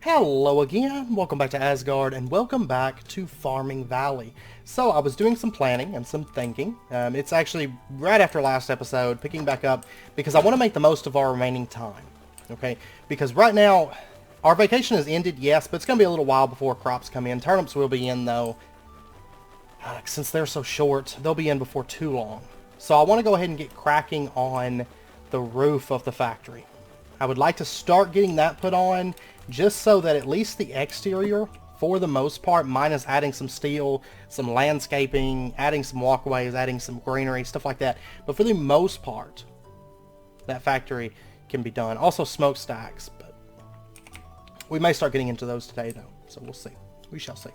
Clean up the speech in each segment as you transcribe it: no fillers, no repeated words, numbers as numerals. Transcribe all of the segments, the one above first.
Hello again, welcome back to Asgard, and welcome back to Farming Valley. So I was doing some planning and some thinking. It's actually right after last episode, picking back up, because I want to make the most of our remaining time. Okay, because right now, our vacation has ended, yes, but it's going to be a little while before crops come in. Turnips will be in, though. Since they're so short, they'll be in before too long. So I want to go ahead and get cracking on the roof of the factory. I would like to start getting that put on, just so that at least the exterior, for the most part, minus adding some steel, some landscaping, adding some walkways, adding some greenery, stuff like that. But for the most part, that factory can be done. Also smokestacks, but we may start getting into those today, though. So we'll see. We shall see.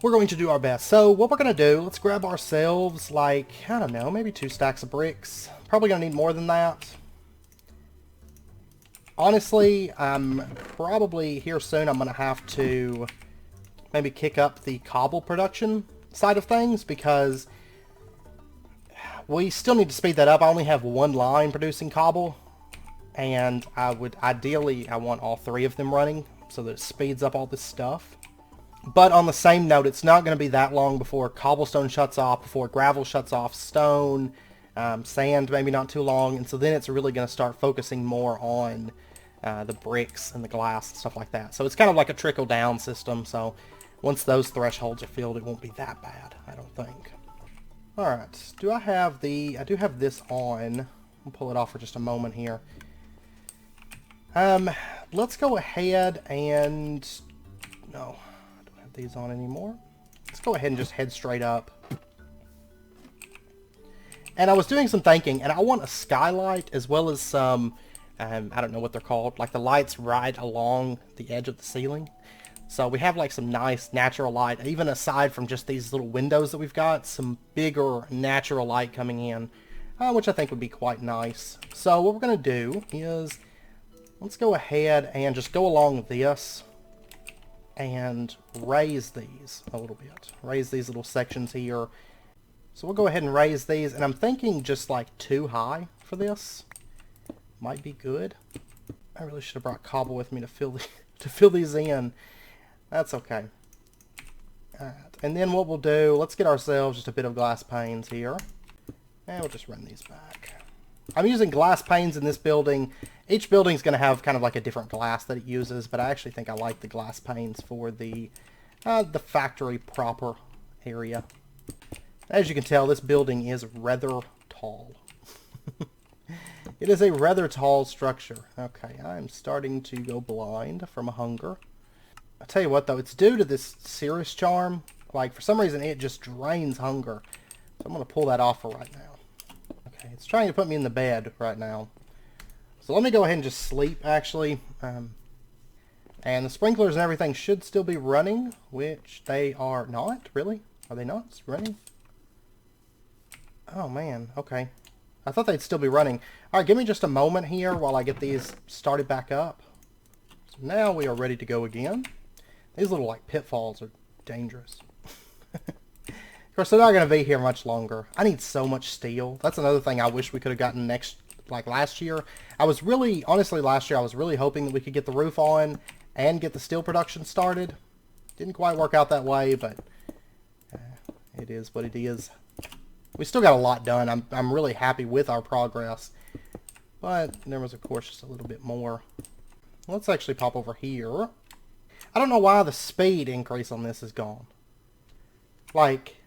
We're going to do our best. So what we're going to do, let's grab ourselves, like, I don't know, maybe 2 stacks of bricks. Probably going to need more than that. Honestly, probably here soon I'm going to have to maybe kick up the cobble production side of things, because we still need to speed that up. I only have 1 line producing cobble, and I want all 3 of them running so that it speeds up all this stuff. But on the same note, it's not going to be that long before cobblestone shuts off, before gravel shuts off, stone, sand maybe not too long, and so then it's really going to start focusing more on the bricks and the glass and stuff like that. So it's kind of like a trickle-down system, so once those thresholds are filled, it won't be that bad, I don't think. Alright, I do have this on. I'll pull it off for just a moment here. Let's go ahead and... No, I don't have these on anymore. Let's go ahead and just head straight up. And I was doing some thinking, and I want a skylight as well as some... I don't know what they're called, like the lights right along the edge of the ceiling. So we have like some nice natural light, even aside from just these little windows that we've got, some bigger natural light coming in, which I think would be quite nice. So what we're going to do is, let's go ahead and just go along this and raise these a little bit. Raise these little sections here. So we'll go ahead and raise these, and I'm thinking just like too high for this. Might be good. I really should have brought cobble with me to fill these in. That's okay. Alright, and then what we'll do, let's get ourselves just a bit of glass panes here. And we'll just run these back. I'm using glass panes in this building. Each building's going to have kind of like a different glass that it uses, but I actually think I like the glass panes for the factory proper area. As you can tell, this building is rather tall. It is a rather tall structure. Okay, I'm starting to go blind from hunger. I tell you what, though, it's due to this Cirrus charm. Like, for some reason, it just drains hunger. So I'm going to pull that off for right now. Okay, it's trying to put me in the bed right now. So let me go ahead and just sleep, actually. And the sprinklers and everything should still be running, which they are not, really. Are they not running? Oh, man, okay. I thought they'd still be running. Alright, give me just a moment here while I get these started back up. So now we are ready to go again. These little, like, pitfalls are dangerous. Of course, they're not going to be here much longer. I need so much steel. That's another thing I wish we could have gotten last year. Honestly, last year I was really hoping that we could get the roof on and get the steel production started. Didn't quite work out that way, but it is what it is. We still got a lot done. I'm really happy with our progress. But there was, of course, just a little bit more. Let's actually pop over here. I don't know why the speed increase on this is gone. Like,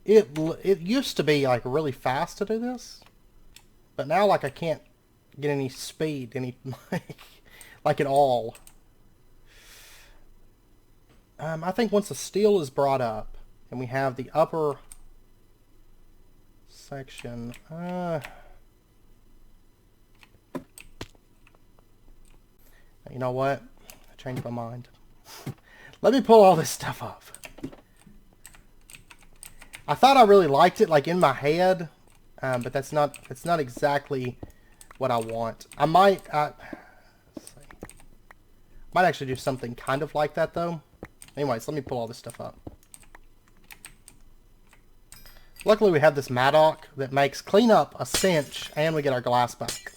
it used to be, like, really fast to do this. But now, like, I can't get any speed, like at all. I think once the steel is brought up, and we have the upper... section. You know what? I changed my mind. Let me pull all this stuff up. I thought I really liked it, like in my head, but it's not exactly what I want. I might actually do something kind of like that, though. Anyways, let me pull all this stuff up. Luckily we have this Maddock that makes cleanup a cinch, and we get our glass back.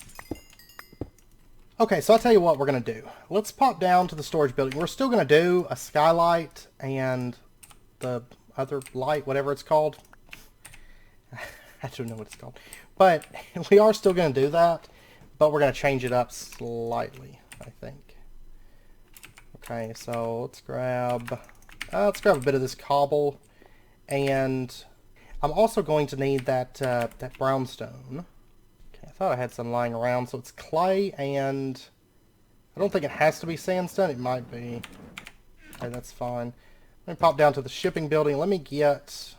Okay, so I'll tell you what we're going to do. Let's pop down to the storage building. We're still going to do a skylight and the other light, whatever it's called. I don't know what it's called. But we are still going to do that, but we're going to change it up slightly, I think. Okay, so let's grab a bit of this cobble, and I'm also going to need that that brownstone. Okay, I thought I had some lying around, so it's clay, and I don't think it has to be sandstone. It might be. Okay, that's fine. Let me pop down to the shipping building. Let me get...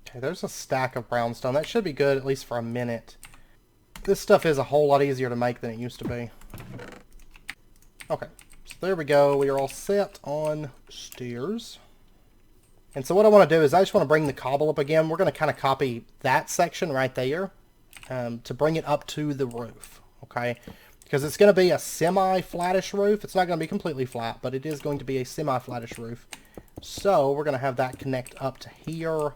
Okay, there's a stack of brownstone. That should be good, at least for a minute. This stuff is a whole lot easier to make than it used to be. Okay, so there we go. We are all set on stairs. And so what I want to do is I just want to bring the cobble up again. We're going to kind of copy that section right there to bring it up to the roof. Okay, because it's going to be a semi-flattish roof. It's not going to be completely flat, but it is going to be a semi-flattish roof. So we're going to have that connect up to here.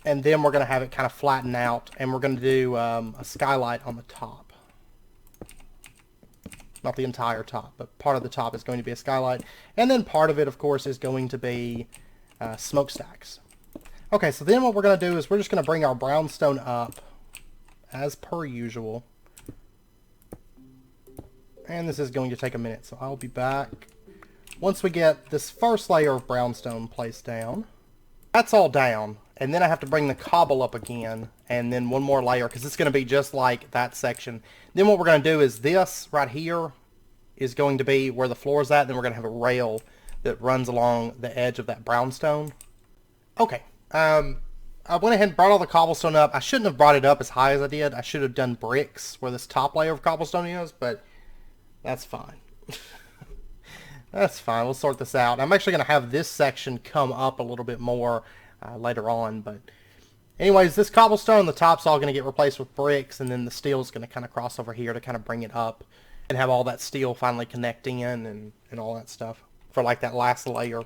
And then we're going to have it kind of flatten out, and we're going to do a skylight on the top. Not the entire top, but part of the top is going to be a skylight. And then part of it, of course, is going to be smokestacks. Okay, so then what we're going to do is we're just going to bring our brownstone up, as per usual. And this is going to take a minute, so I'll be back once we get this first layer of brownstone placed down. That's all down. And then I have to bring the cobble up again, and then one more layer, because it's going to be just like that section. Then what we're going to do is this right here is going to be where the floor is at. Then we're going to have a rail that runs along the edge of that brownstone. Okay. I went ahead and brought all the cobblestone up. I shouldn't have brought it up as high as I did. I should have done bricks where this top layer of cobblestone is, but that's fine. That's fine. We'll sort this out. I'm actually going to have this section come up a little bit more later on, but anyways, this cobblestone, the top's all going to get replaced with bricks, and then the steel is going to kind of cross over here to kind of bring it up and have all that steel finally connecting in and all that stuff for like that last layer.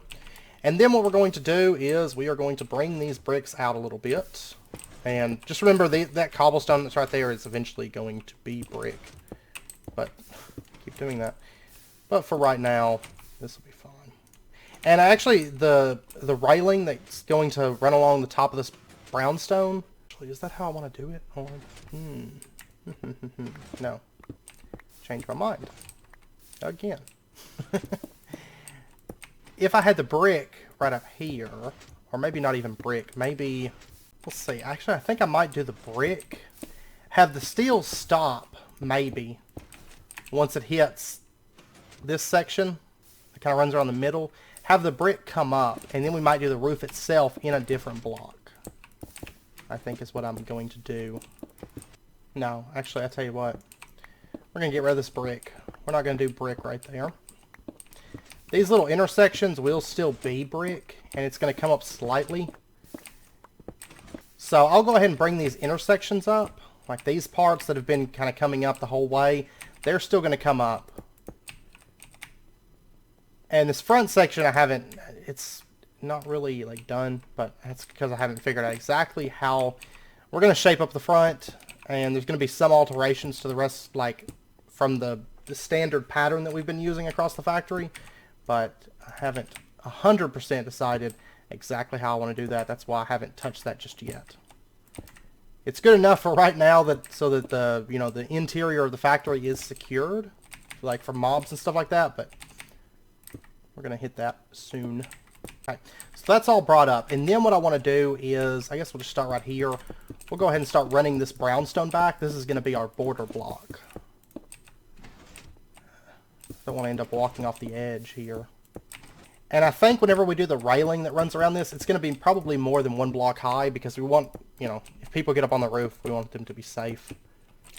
And then what we're going to do is we are going to bring these bricks out a little bit, and just remember that cobblestone that's right there is eventually going to be brick, but keep doing that. But for right now, this will be fine. And actually, the railing that's going to run along the top of this brownstone, actually, is that how I want to do it? Or, no. Change my mind. Again. If I had the brick right up here, or maybe not even brick, maybe, let's see, actually I think I might do the brick, have the steel stop, maybe, once it hits this section, it kind of runs around the middle, have the brick come up, and then we might do the roof itself in a different block, I think is what I'm going to do. No, actually, I'll tell you what, we're going to get rid of this brick. We're not going to do brick right there. These little intersections will still be brick, and it's going to come up slightly. So I'll go ahead and bring these intersections up. Like these parts that have been kind of coming up the whole way, they're still going to come up. And this front section it's not really like done, but that's because I haven't figured out exactly how we're going to shape up the front. And there's going to be some alterations to the rest, like from the standard pattern that we've been using across the factory. But I haven't 100% decided exactly how I want to do that. That's why I haven't touched that just yet. It's good enough for right now so that the the interior of the factory is secured, like for mobs and stuff like that. But we're gonna hit that soon. Okay, so that's all brought up, and then what I want to do is, I guess we'll just start right here. We'll go ahead and start running this brownstone back. This is going to be our border block. Don't want to end up walking off the edge here. And I think whenever we do the railing that runs around this, it's going to be probably more than one block high, because we want, if people get up on the roof, we want them to be safe.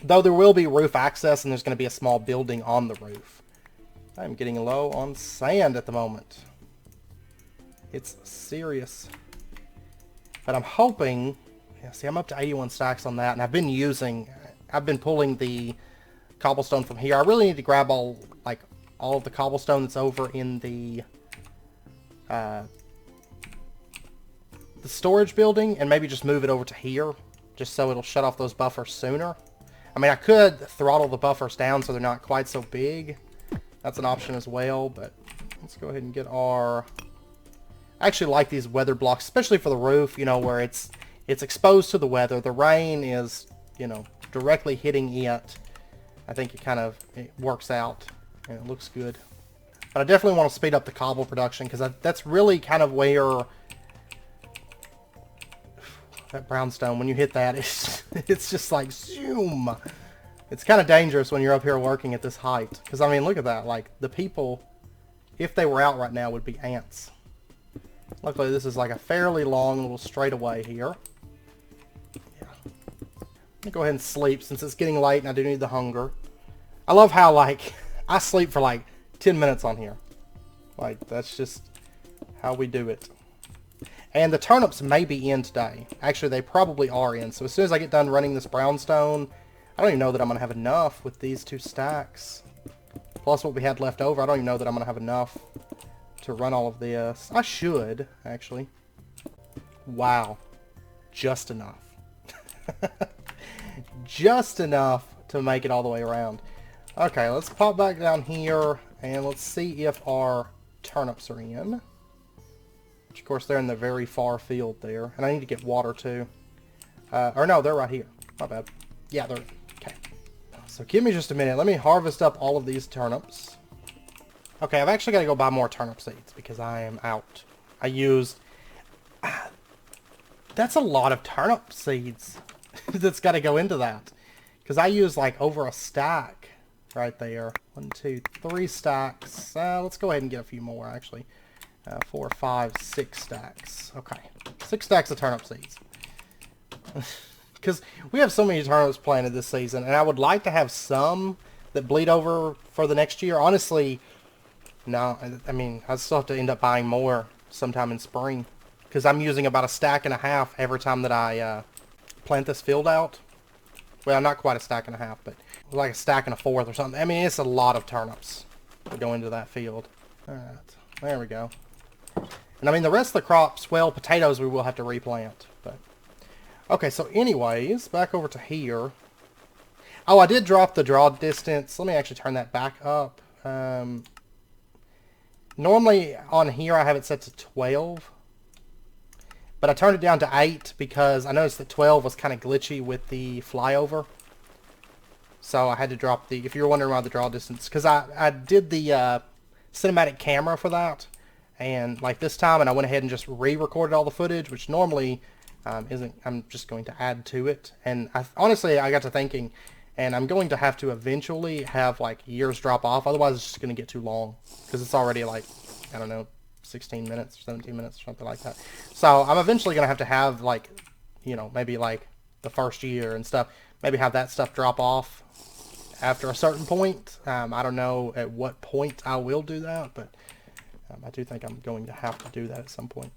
Though there will be roof access, and there's going to be a small building on the roof. I'm getting low on sand at the moment. It's serious. But I'm hoping, see, I'm up to 81 stacks on that, and I've been pulling the cobblestone from here. I really need to grab all of the cobblestone that's over in the storage building, and maybe just move it over to here, just so it'll shut off those buffers sooner. I mean, I could throttle the buffers down so they're not quite so big. That's an option as well, but let's go ahead and get our... I actually like these weather blocks, especially for the roof, you know, where it's exposed to the weather. The rain is, you know, directly hitting it. I think it works out and it looks good. But I definitely want to speed up the cobble production because that's really kind of where that brownstone, when you hit that, it's just like zoom. It's kind of dangerous when you're up here working at this height. Because, I mean, look at that. Like, the people, if they were out right now, would be ants. Luckily, this is like a fairly long little straightaway here. Yeah. Let me go ahead and sleep since it's getting late and I do need the hunger. I love how, like, I sleep for like 10 minutes on here. Like, that's just how we do it. And the turnips may be in today. Actually, they probably are in. So as soon as I get done running this brownstone, I don't even know that I'm going to have enough with these 2 stacks. Plus what we had left over, I don't even know that I'm going to have enough to run all of this. I should, actually. Wow. Just enough. Just enough to make it all the way around. Okay, let's pop back down here and let's see if our turnips are in. Which, of course, they're in the very far field there. And I need to get water, too. Or no, they're right here. My bad. Yeah, they're... Okay. So give me just a minute. Let me harvest up all of these turnips. Okay, I've actually got to go buy more turnip seeds because I am out. I used... That's a lot of turnip seeds that's got to go into that. Because I used like over a stack right there. 1, 2, 3 stacks. Let's go ahead and get a few more actually. 4, 5, 6 stacks. Okay. 6 stacks of turnip seeds. Because we have so many turnips planted this season, and I would like to have some that bleed over for the next year. Honestly, no. I mean, I still have to end up buying more sometime in spring. Because I'm using about a stack and a half every time that I plant this field out. Well, not quite a stack and a half, but like a stack and a fourth or something. I mean, it's a lot of turnips to go into that field. Alright, there we go. And I mean, the rest of the crops, well, potatoes we will have to replant. But okay, so anyways, back over to here. Oh, I did drop the draw distance. Let me actually turn that back up. Normally on here I have it set to 12. But I turned it down to 8 because I noticed that 12 was kind of glitchy with the flyover. So I had to drop the, if you're wondering why the draw distance, because I did the cinematic camera for that. And like this time, and I went ahead and just re-recorded all the footage, which normally isn't, I'm just going to add to it. And honestly, I got to thinking, and I'm going to have to eventually have like years drop off. Otherwise, it's just going to get too long because it's already like, I don't know, 16 minutes or 17 minutes or something like that. So I'm eventually going to have like, you know, maybe like the first year and stuff, maybe have that stuff drop off after a certain point. I don't know at what point I will do that, but I do think I'm going to have to do that at some point.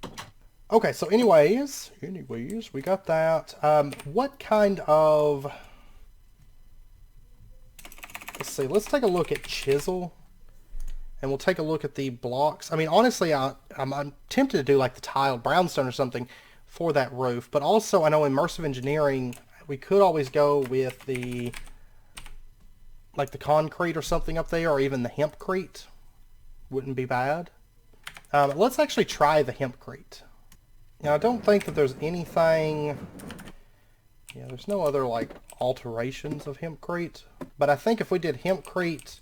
Okay, so anyways, we got that. What kind of, let's see, let's take a look at chisel. And we'll take a look at the blocks. I mean, honestly, I'm tempted to do like the tiled brownstone or something for that roof. But also, I know immersive engineering, we could always go with the, like the concrete or something up there, or even the hempcrete. Wouldn't be bad. Let's actually try the hempcrete. Now, I don't think that there's anything, yeah, there's no other like alterations of hempcrete. But I think if we did hempcrete,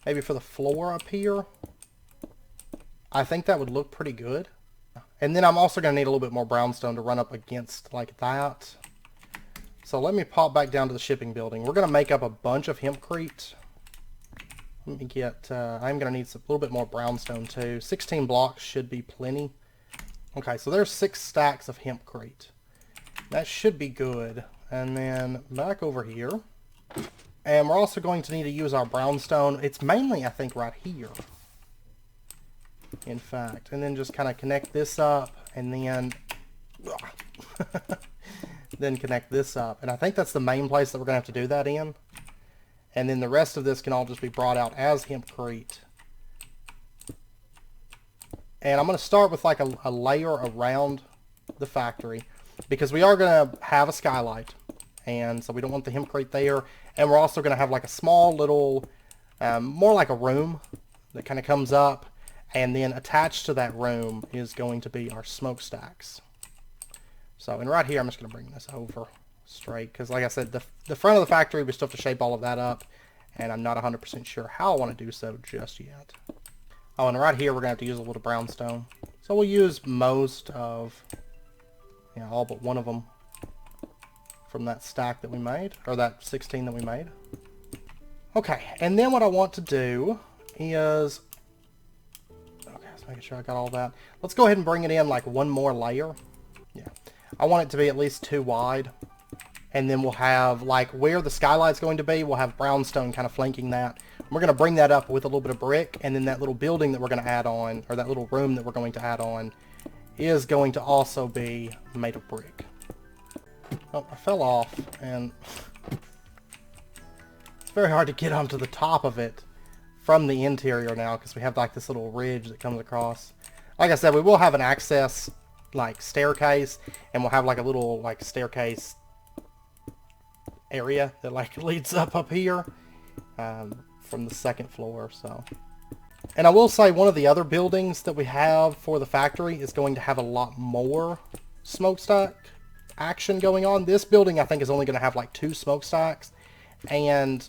maybe for the floor up here, I think that would look pretty good. And then I'm also going to need a little bit more brownstone to run up against like that. So let me pop back down to the shipping building. We're going to make up a bunch of hempcrete. Let me get, I'm going to need a little bit more brownstone too. 16 blocks should be plenty. Okay, so there's 6 stacks of hempcrete. That should be good. And then back over here. And we're also going to need to use our brownstone. It's mainly, I think, right here. In fact. And then just kind of connect this up. And then... then connect this up. And I think that's the main place that we're going to have to do that in. And then the rest of this can all just be brought out as hempcrete. And I'm going to start with like a layer around the factory. Because we are going to have a skylight. and so we don't want the hempcrete there. And we're also going to have like a small little, more like a room that kind of comes up, and then attached to that room is going to be our smokestacks. So, and right here, I'm just going to bring this over straight, because like I said, the front of the factory, we still have to shape all of that up, and I'm not 100% sure how I want to do so just yet. Oh, and right here, we're going to have to use a little brownstone. So we'll use most of, all but one of them from that stack that we made, or that 16 that we made. Okay, and then what I want to do is, okay, just making sure I got all that. Let's go ahead and bring it in like one more layer. Yeah, I want it to be at least 2 wide. And then we'll have, like, where the skylight's going to be, we'll have brownstone kind of flanking that. We're going to bring that up with a little bit of brick, and then that little building that we're going to add on, or that little room that we're going to add on, is going to also be made of brick. Oh, I fell off, and it's very hard to get onto the top of it from the interior now, because we have, like, this little ridge that comes across. Like I said, we will have an access, like, staircase, and we'll have, like, a little, like, staircase area that like leads up here from the second floor. So, and I will say one of the other buildings that we have for the factory is going to have a lot more smokestack action going on. This building I think is only going to have like 2 smokestacks, and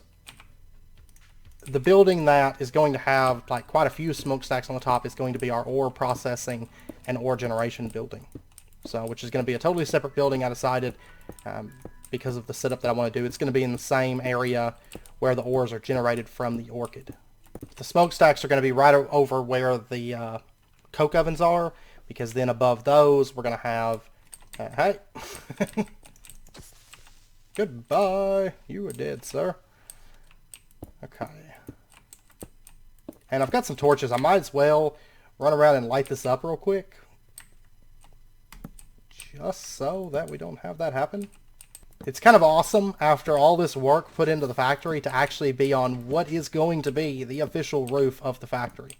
the building that is going to have like quite a few smokestacks on the top is going to be our ore processing and ore generation building. So, which is going to be a totally separate building. I decided because of the setup that I want to do. It's going to be in the same area where the ores are generated from the orchid. The smokestacks are going to be right over where the coke ovens are, because then above those we're going to have... hey! Goodbye! You are dead, sir. Okay. And I've got some torches. I might as well run around and light this up real quick, just so that we don't have that happen. It's kind of awesome after all this work put into the factory to actually be on what is going to be the official roof of the factory.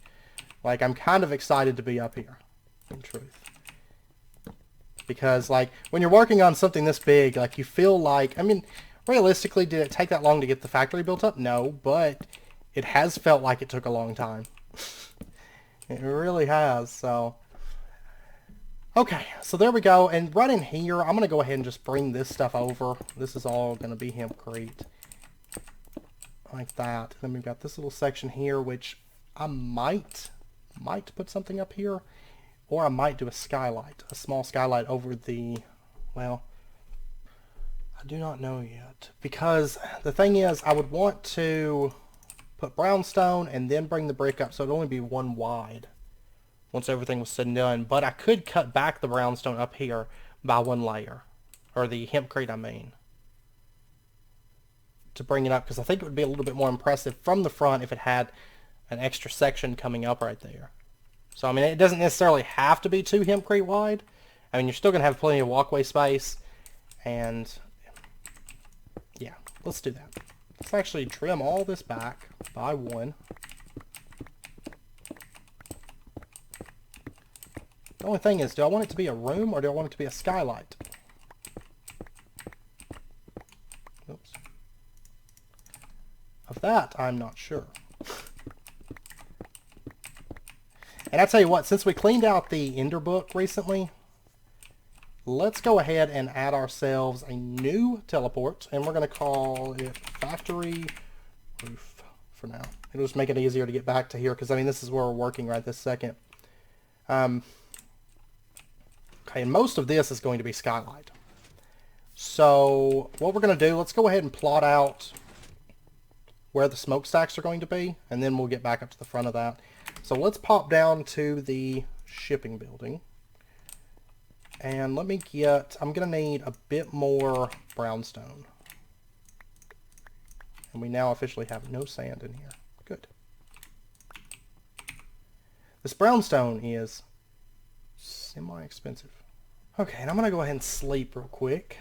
Like, I'm kind of excited to be up here, in truth. Because, like, when you're working on something this big, like, you feel like, I mean, realistically, did it take that long to get the factory built up? No, but it has felt like it took a long time. It really has, so... Okay, so there we go, and right in here, I'm going to go ahead and just bring this stuff over. This is all going to be hempcrete, like that. Then we've got this little section here, which I might put something up here, or I might do a skylight, a small skylight over the, well, I do not know yet. Because the thing is, I would want to put brownstone and then bring the brick up, so it'd only be 1 wide. Once everything was said and done. But I could cut back the brownstone up here by 1 layer. Or the hempcrete, I mean. To bring it up, because I think it would be a little bit more impressive from the front if it had an extra section coming up right there. So, I mean, it doesn't necessarily have to be 2 hempcrete wide. I mean, you're still going to have plenty of walkway space. And, yeah, let's do that. Let's actually trim all this back by 1. The only thing is, do I want it to be a room or do I want it to be a skylight? Oops. Of that, I'm not sure. And I tell you what, since we cleaned out the Ender book recently, let's go ahead and add ourselves a new teleport, and we're going to call it Factory Roof for now. It'll just make it easier to get back to here, because I mean, this is where we're working right this second. Okay, and most of this is going to be skylight. So what we're going to do, let's go ahead and plot out where the smokestacks are going to be, and then we'll get back up to the front of that. So let's pop down to the shipping building. And let me get, I'm going to need a bit more brownstone. And we now officially have no sand in here. Good. This brownstone is semi-expensive. Okay, and I'm going to go ahead and sleep real quick.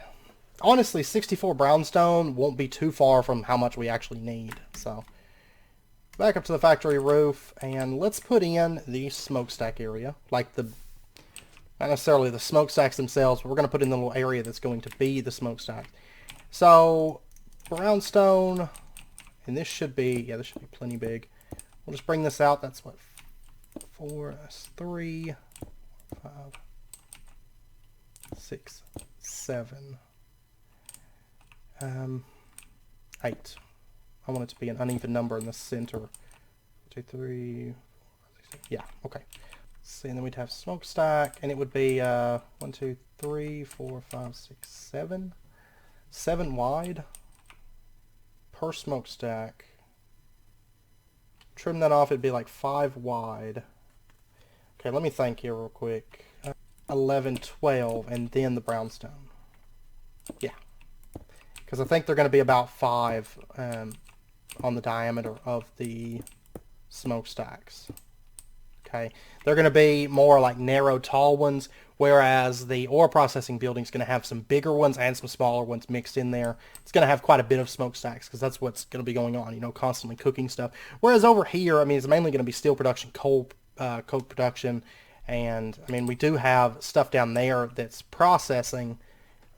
Honestly, 64 brownstone won't be too far from how much we actually need. So, back up to the factory roof, and let's put in the smokestack area. Like the, not necessarily the smokestacks themselves, but we're going to put in the little area that's going to be the smokestack. So brownstone, and this should be, yeah, this should be plenty big. We'll just bring this out. That's what, 4, that's 3, 5, 6, 7, 8. I want it to be an uneven number in the center. 2, 3, 4, 5, 6, yeah, okay. See, and then we'd have smokestack, and it would be 1, 2, 3, 4, 5, 6, 7. 7 wide per smokestack. Trim that off, it'd be like 5 wide. Okay, let me think here real quick. 11, 12, and then the brownstone. Yeah. Because I think they're going to be about 5 on the diameter of the smokestacks. Okay, they're going to be more like narrow, tall ones, whereas the ore processing building is going to have some bigger ones and some smaller ones mixed in there. It's going to have quite a bit of smokestacks because that's what's going to be going on, you know, constantly cooking stuff. Whereas over here, I mean, it's mainly going to be steel production, coke production, and I mean, we do have stuff down there that's processing,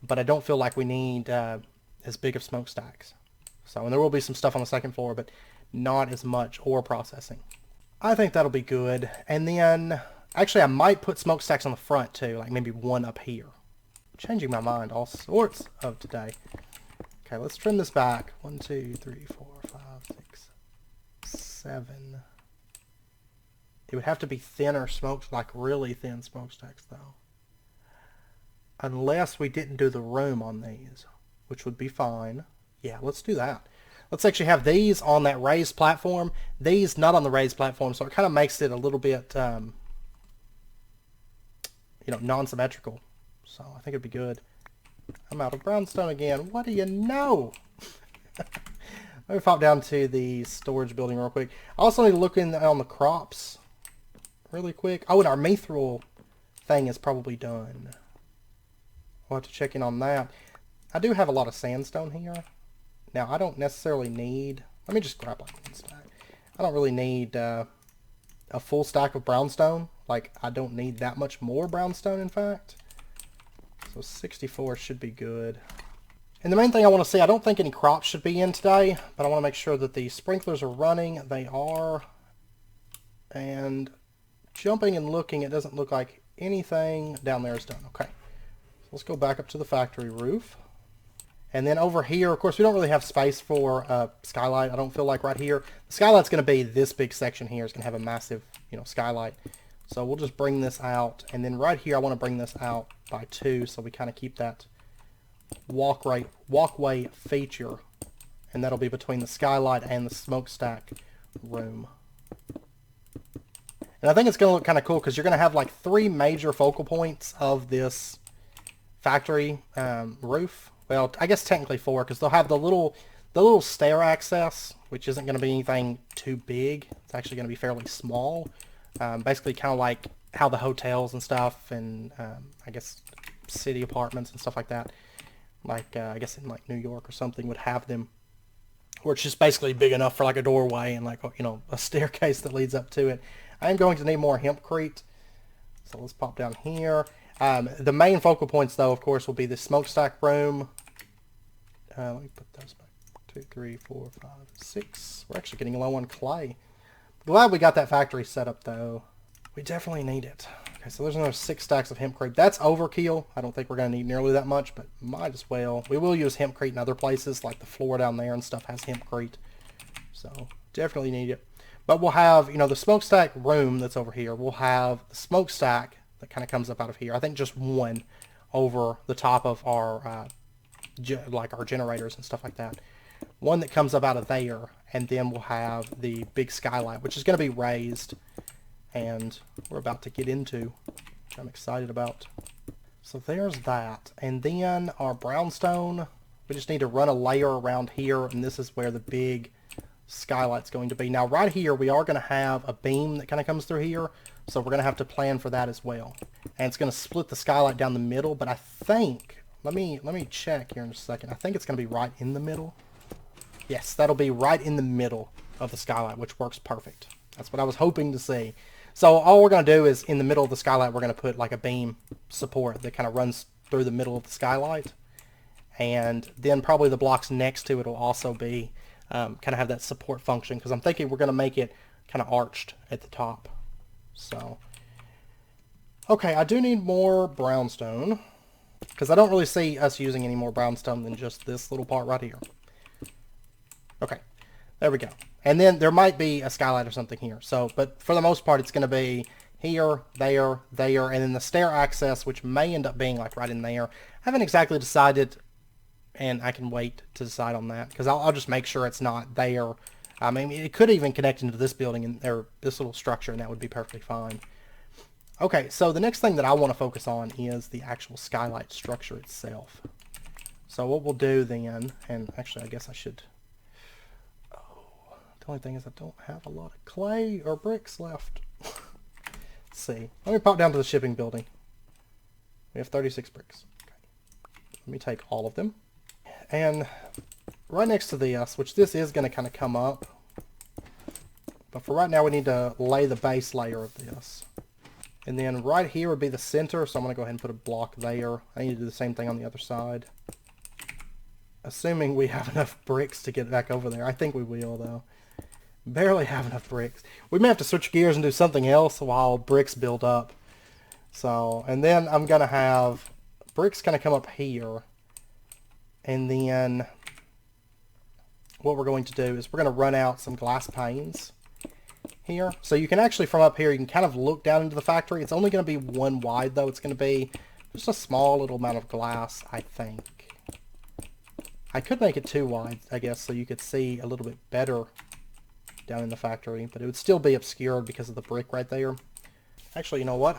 but I don't feel like we need as big of smokestacks. So, and there will be some stuff on the second floor, but not as much ore processing. I think that'll be good. And then, actually, I might put smokestacks on the front too, like maybe one up here. Changing my mind all sorts of today. Okay, let's trim this back. 1, 2, 3, 4, 5, 6, 7. It would have to be thinner smokes, like really thin smokestacks though. Unless we didn't do the room on these, which would be fine. Yeah, let's do that. Let's actually have these on that raised platform. These not on the raised platform, so it kind of makes it a little bit, you know, non-symmetrical. So I think it'd be good. I'm out of brownstone again. What do you know? Let me pop down to the storage building real quick. I also need to look in on the crops really quick. Oh, and our mithril thing is probably done. We'll have to check in on that. I do have a lot of sandstone here. Now, I don't necessarily need... Let me just grab like 1 stack. I don't really need a full stack of brownstone. Like, I don't need that much more brownstone, in fact. So 64 should be good. And the main thing I want to see, I don't think any crops should be in today, but I want to make sure that the sprinklers are running. They are. And jumping and looking, it doesn't look like anything down there is done. Okay. So let's go back up to the factory roof. And then over here, of course, we don't really have space for skylight. I don't feel like right here. The skylight's going to be this big section here. It's going to have a massive, you know, skylight. So we'll just bring this out. And then right here, I want to bring this out by 2 so we kind of keep that walkway feature. And that'll be between the skylight and the smokestack room. And I think it's going to look kind of cool because you're going to have like 3 major focal points of this factory roof. Well, I guess technically 4, because they'll have the little stair access, which isn't going to be anything too big. It's actually going to be fairly small. Basically kind of like how the hotels and stuff and I guess city apartments and stuff like that. Like, I guess in like New York or something would have them. Where it's just basically big enough for like a doorway and like, you know, a staircase that leads up to it. I am going to need more hempcrete. So let's pop down here. The main focal points, though, of course, will be the smokestack room. Let me put those back. 2, 3, 4, 5, 6. We're actually getting low on clay. Glad we got that factory set up, though. We definitely need it. Okay, so there's another 6 stacks of hempcrete. That's overkill. I don't think we're going to need nearly that much, but might as well. We will use hempcrete in other places, like the floor down there and stuff has hempcrete. So definitely need it. But we'll have, you know, the smokestack room that's over here. We'll have the smokestack that kind of comes up out of here. I think just one over the top of our, like our generators and stuff like that. One that comes up out of there, and then we'll have the big skylight, which is going to be raised, and we're about to get into, which I'm excited about. So there's that. And then our brownstone, we just need to run a layer around here, and this is where the big skylight's going to be. Now right here, we are going to have a beam that kind of comes through here, so we're going to have to plan for that as well. And it's going to split the skylight down the middle, but I think, let me check here in just a second. I think it's going to be right in the middle. Yes, that'll be right in the middle of the skylight, which works perfect. That's what I was hoping to see. So all we're going to do is in the middle of the skylight, we're going to put like a beam support that kind of runs through the middle of the skylight. and then probably the blocks next to it will also be kind of have that support function, because I'm thinking we're going to make it kind of arched at the top. So, okay, I do need more brownstone, because I don't really see us using any more brownstone than just this little part right here. Okay, there we go. And then there might be a skylight or something here. So, but for the most part, it's going to be here, there, there, and then the stair access, which may end up being like right in there. I haven't exactly decided, and I can wait to decide on that, because I'll just make sure it's not there. I mean, it could even connect into this building and or this little structure, and that would be perfectly fine. Okay, so the next thing that I want to focus on is the actual skylight structure itself. So what we'll do then, and actually I guess I should... Oh, the only thing is I don't have a lot of clay or bricks left. Let's see. Let me pop down to the shipping building. We have 36 bricks. Okay. Let me take all of them. And right next to this, which this is going to kind of come up, but for right now we need to lay the base layer of this. And then right here would be the center, so I'm going to go ahead and put a block there. I need to do the same thing on the other side. Assuming we have enough bricks to get back over there. I think we will, though. Barely have enough bricks. We may have to switch gears and do something else while bricks build up. So, and then I'm going to have bricks kind of come up here. And then what we're going to do is we're going to run out some glass panes here. So you can actually, from up here, you can kind of look down into the factory. It's only going to be one wide, though. It's going to be just a small little amount of glass, I think. I could make it too wide, I guess, so you could see a little bit better down in the factory, but it would still be obscured because of the brick right there. Actually, you know what?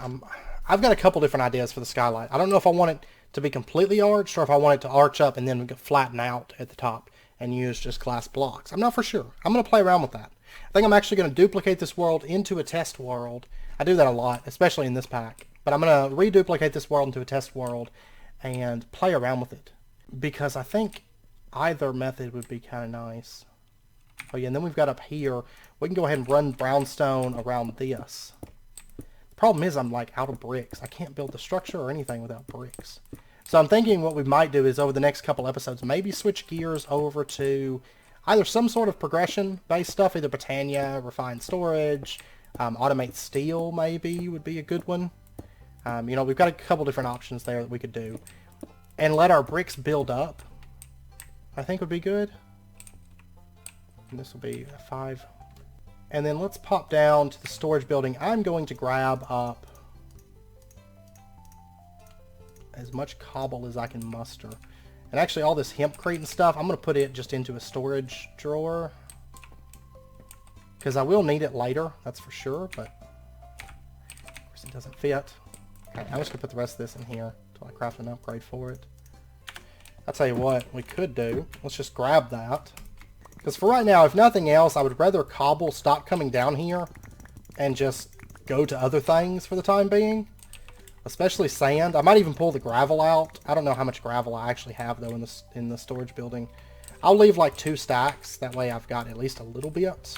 I've got a couple different ideas for the skylight. I don't know if I want it to be completely arched or if I want it to arch up and then flatten out at the top and use just glass blocks. I'm not for sure. I'm going to play around with that. I think I'm actually going to duplicate this world into a test world. I do that a lot, especially in this pack. But I'm going to reduplicate this world into a test world and play around with it, because I think either method would be kind of nice. Oh yeah, and then we've got up here, we can go ahead and run brownstone around this. The problem is I'm like out of bricks. I can't build the structure or anything without bricks. So I'm thinking what we might do is over the next couple episodes, maybe switch gears over to either some sort of progression-based stuff, either Britannia, refined storage, automate steel maybe would be a good one. You know, we've got a couple different options there that we could do. And let our bricks build up, I think would be good. And this will be a 5. And then let's pop down to the storage building. I'm going to grab up as much cobble as I can muster. And actually all this hempcrete and stuff, I'm going to put it just into a storage drawer, because I will need it later, that's for sure, but of course it doesn't fit. Okay, I'm just going to put the rest of this in here until I craft an upgrade for it. I'll tell you what we could do. Let's just grab that. Because for right now, if nothing else, I would rather cobble stop coming down here and just go to other things for the time being. Especially sand. I might even pull the gravel out. I don't know how much gravel I actually have, though, in the storage building. I'll leave like 2 stacks. That way I've got at least a little bit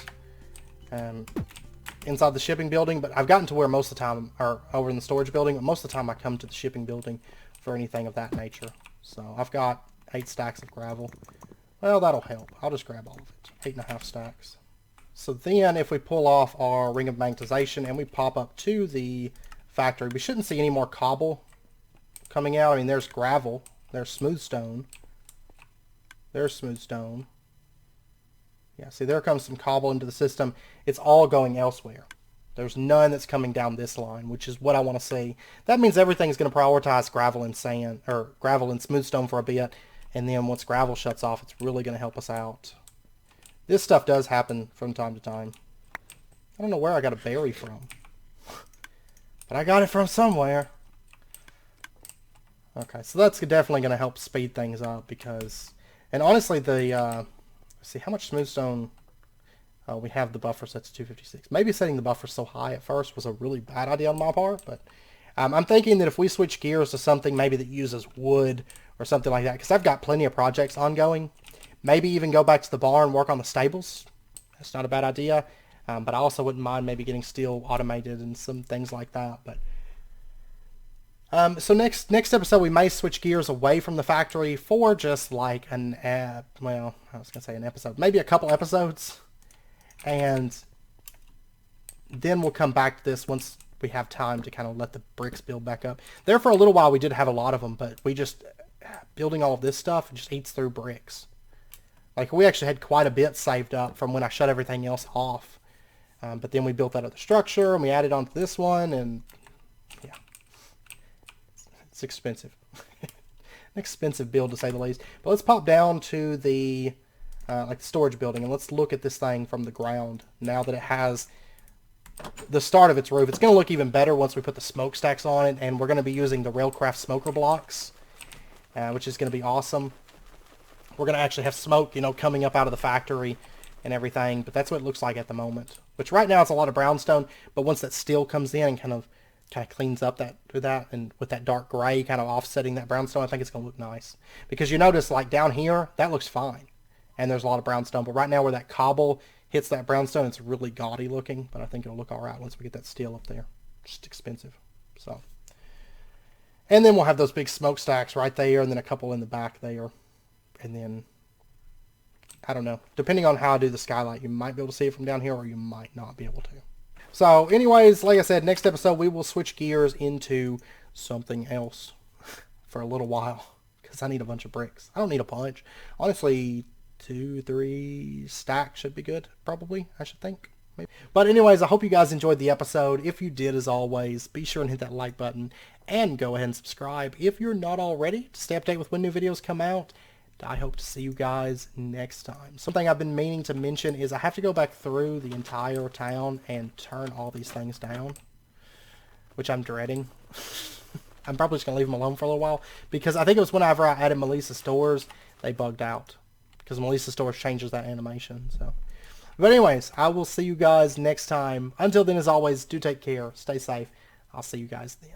inside the shipping building. But I've gotten to where most of the time, or over in the storage building, but most of the time I come to the shipping building for anything of that nature. So I've got 8 stacks of gravel. Well, that'll help. I'll just grab all of it. 8.5 stacks. So then if we pull off our ring of magnetization and we pop up to the factory, we shouldn't see any more cobble coming out. I mean, there's gravel. There's smooth stone. There's smooth stone. Yeah, see, there comes some cobble into the system. It's all going elsewhere. There's none that's coming down this line, which is what I want to see. That means everything's going to prioritize gravel and sand, or gravel and smooth stone for a bit. And then once gravel shuts off, it's really going to help us out. This stuff does happen from time to time. I don't know where I got a berry from, but I got it from somewhere. Okay, so that's definitely going to help speed things up because... And honestly, the... let's see, how much smooth stone... we have the buffer set to 256. Maybe setting the buffer so high at first was a really bad idea on my part, but... I'm thinking that if we switch gears to something maybe that uses wood or something like that, because I've got plenty of projects ongoing. Maybe even go back to the barn and work on the stables. That's not a bad idea. But I also wouldn't mind maybe getting steel automated and some things like that. But So next episode we may switch gears away from the factory for just like well, I was gonna say an episode, maybe a couple episodes, and then we'll come back to this once we have time to kind of let the bricks build back up. There for a little while we did have a lot of them, but we just building all of this stuff just eats through bricks. Like we actually had quite a bit saved up from when I shut everything else off, but then we built that other structure and we added on to this one, and yeah. It's expensive. An expensive build to say the least. But let's pop down to the like the storage building and let's look at this thing from the ground now that it has the start of its roof. It's going to look even better once we put the smokestacks on it, and we're going to be using the Railcraft smoker blocks, which is going to be awesome. We're going to actually have smoke, you know, coming up out of the factory and everything, but that's what it looks like at the moment. Which right now it's a lot of brownstone, but once that steel comes in and kind of cleans up that and with that dark gray kind of offsetting that brownstone, I think it's going to look nice. Because you notice like down here, that looks fine. And there's a lot of brownstone. But right now where that cobble hits that brownstone, it's really gaudy looking. But I think it'll look alright once we get that steel up there. Just expensive. So. And then we'll have those big smokestacks right there, and then a couple in the back there. And then, I don't know. Depending on how I do the skylight, you might be able to see it from down here, or you might not be able to. So anyways, like I said, next episode we will switch gears into something else for a little while. Because I need a bunch of bricks. I don't need a bunch. Honestly, 2-3 stacks should be good, probably, I should think. Maybe. But anyways, I hope you guys enjoyed the episode. If you did, as always, be sure and hit that like button. And go ahead and subscribe if you're not already to stay updated with when new videos come out. I hope to see you guys next time. Something I've been meaning to mention is I have to go back through the entire town and turn all these things down, which I'm dreading. I'm probably just going to leave them alone for a little while, because I think it was whenever I added Melissa Stores, they bugged out, because Melissa Stores changes that animation. So, but anyways, I will see you guys next time. Until then, as always, do take care, stay safe. I'll see you guys then.